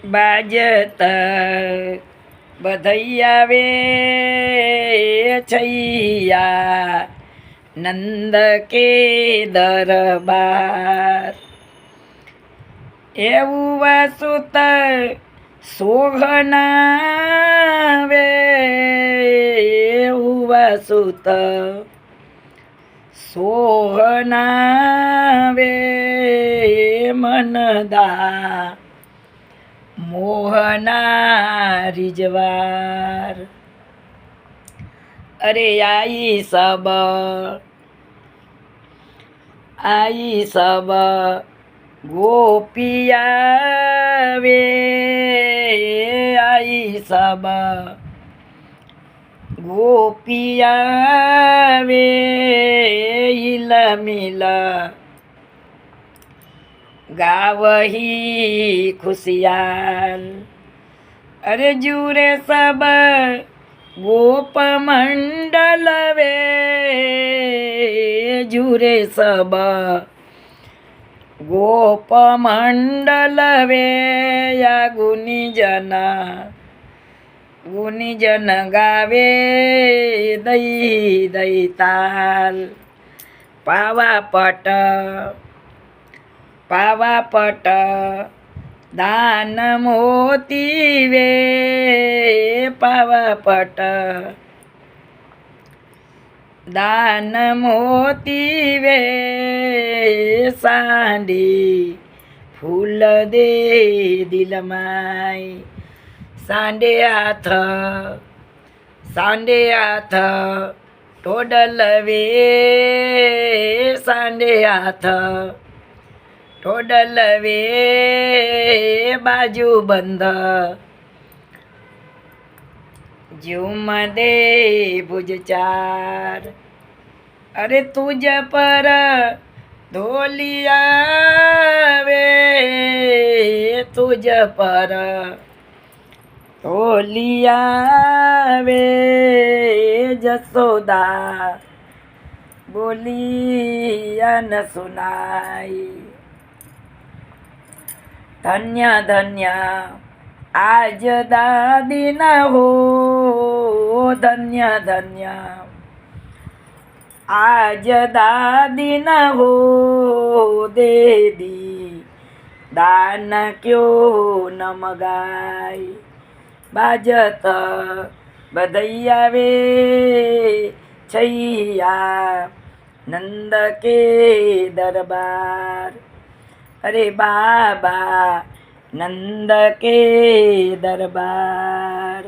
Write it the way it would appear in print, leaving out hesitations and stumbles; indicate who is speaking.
Speaker 1: બાજત બધૈયા way છૈયા નંદ કે દરબાર એવું વસુત સોહનાવે એવું વસુત સોહનાવે મનદા મોહના રીજવાર અરે આઈ સબ ગોપિયા વે આઈ સબ ગોપિયા વે ઇલ મિલ ગાવહી ખુશિયાલ અરે જુરે સબ ગોપ મંડલ વે જુરે સબ ગોપ મંડલ વે યા ગુનીજન ગાવે દઈ દઈ તાલ પાવાપટ દાન મોતી વે પાવાપટ દાન મોતી વે સાંડી ફૂલ દે દિલમાય સાંડે હાથ ટોડલ વે સાંડે હાથ ટોડલ વે બાજુ બંધ ઝુમ દે ભુજ ચાર અરે તુજ પર ધોલિયા વે તુજ પર ધોલિયા વે જસોદા બોલિયા ન સુનાઈ ધન્ય ધન્ય આજ દાદી ના હો ધન્ય ધન્ય આજ દાદી ના હો દેદી દાન ક્યો ન મગાય બાજત બધૈયા વે છૈયા નંદ કે દરબાર અરે બાબા નંદ કે દરબાર।